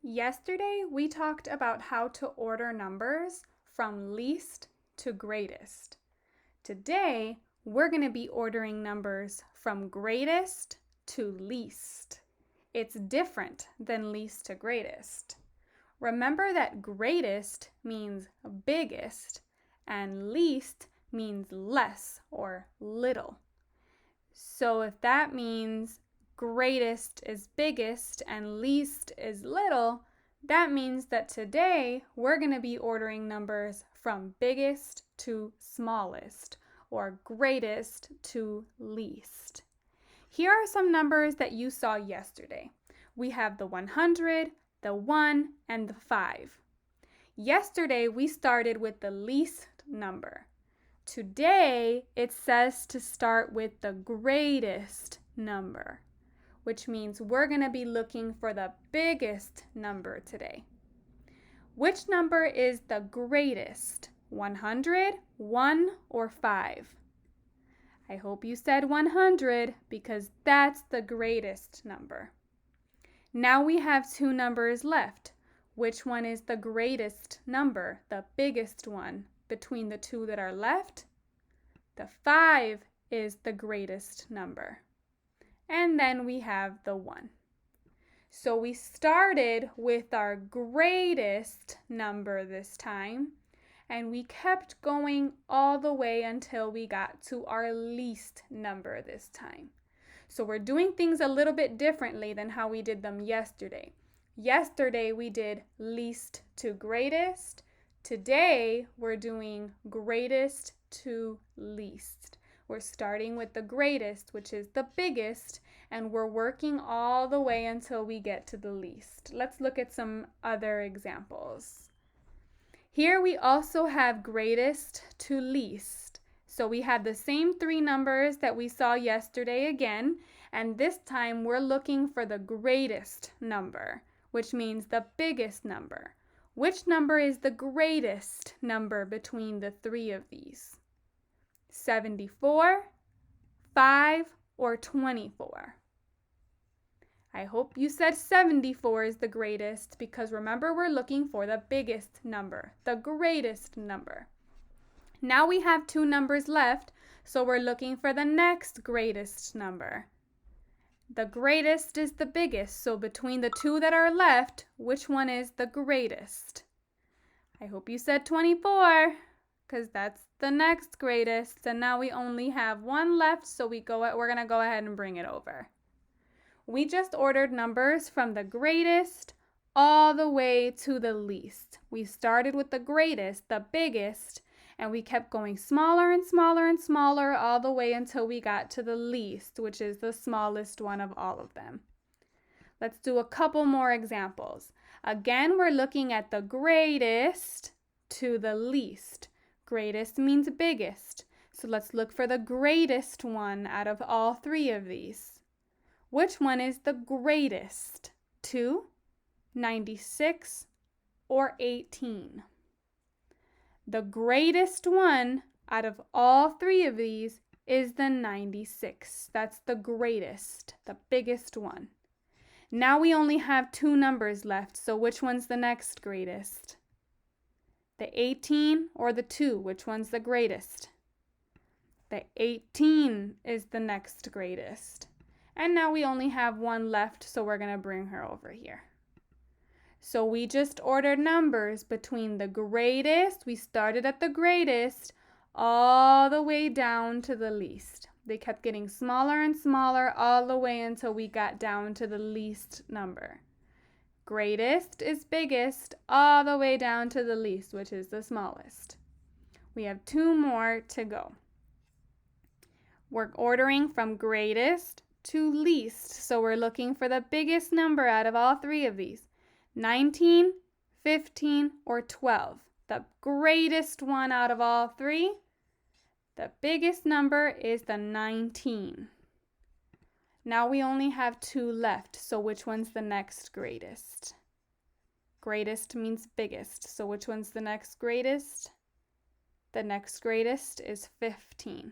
Yesterday, we talked about how to order numbers from least to greatest. Today, we're going to be ordering numbers from greatest to least. It's different than least to greatest. Remember that greatest means biggest and least means less or little. So if that means greatest is biggest and least is little, that means that today we're going to be ordering numbers from biggest to smallest or greatest to least. Here are some numbers that you saw yesterday. We have the 100, the 1, and the 5. Yesterday we started with the least number. Today, it says to start with the greatest number, which means we're going to be looking for the biggest number today. Which number is the greatest? 100, 1, or 5? I hope you said 100 because that's the greatest number. Now we have two numbers left. Which one is the greatest number, the biggest one? Between the two that are left, the 5 is the greatest number. And then we have the 1. So we started with our greatest number this time, and we kept going all the way until we got to our least number this time. So we're doing things a little bit differently than how we did them yesterday. Yesterday we did least to greatest. Today, we're doing greatest to least. We're starting with the greatest, which is the biggest, and we're working all the way until we get to the least. Let's look at some other examples. Here we also have greatest to least. So we have the same three numbers that we saw yesterday again, and this time we're looking for the greatest number, which means the biggest number. Which number is the greatest number between the three of these? 74, 5, or 24? I hope you said 74 is the greatest because remember we're looking for the biggest number, the greatest number. Now we have two numbers left, so we're looking for the next greatest number. The greatest is the biggest, so between the two that are left, which one is the greatest? I hope you said 24, because that's the next greatest, and now we only have one left, so we're going to go ahead and bring it over. We just ordered numbers from the greatest all the way to the least. We started with the greatest, the biggest, and we kept going smaller and smaller and smaller all the way until we got to the least, which is the smallest one of all of them. Let's do a couple more examples. Again, we're looking at the greatest to the least. Greatest means biggest. So let's look for the greatest one out of all three of these. Which one is the greatest? 2, 96, or 18? The greatest one out of all three of these is the 96. That's the greatest, the biggest one. Now we only have two numbers left, so which one's the next greatest? The 18 or the 2? Which one's the greatest? The 18 is the next greatest. And now we only have one left, so we're going to bring her over here. So we just ordered numbers between the greatest, we started at the greatest, all the way down to the least. They kept getting smaller and smaller all the way until we got down to the least number. Greatest is biggest all the way down to the least, which is the smallest. We have two more to go. We're ordering from greatest to least, so we're looking for the biggest number out of all three of these. 19, 15, or 12. The greatest one out of all three. The biggest number is the 19. Now we only have two left, so which one's the next greatest? Greatest means biggest, so which one's the next greatest? The next greatest is 15.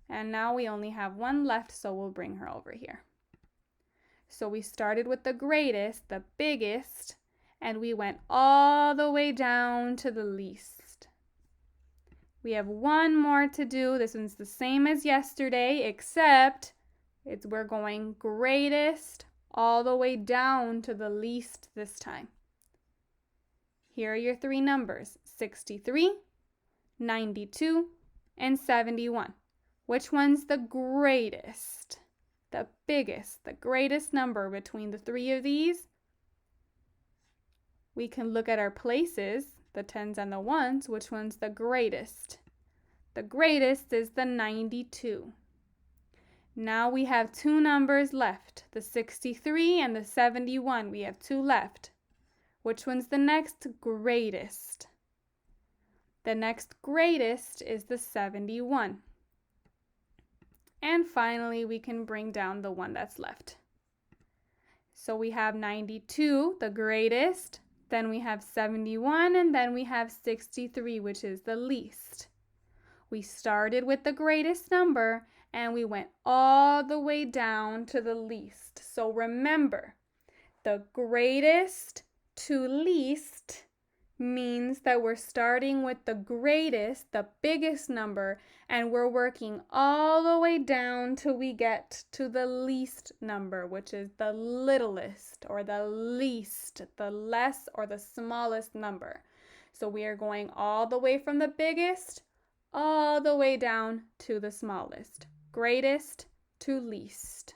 And now we only have one left, so we'll bring her over here. So we started with the greatest, the biggest, and we went all the way down to the least. We have one more to do. This one's the same as yesterday, except we're going greatest all the way down to the least this time. Here are your three numbers, 63, 92, and 71. Which one's the greatest? The biggest, the greatest number between the three of these? We can look at our places, the 10s and the 1s. Which one's the greatest? The greatest is the 92. Now we have two numbers left, the 63 and the 71. We have two left. Which one's the next greatest? The next greatest is the 71. And finally, we can bring down the one that's left. So we have 92, the greatest, then we have 71, and then we have 63, which is the least. We started with the greatest number, and we went all the way down to the least. So remember, the greatest to least means that we're starting with the greatest, the biggest number, and we're working all the way down till we get to the least number, which is the littlest or the least, the less or the smallest number. So we are going all the way from the biggest all the way down to the smallest, greatest to least.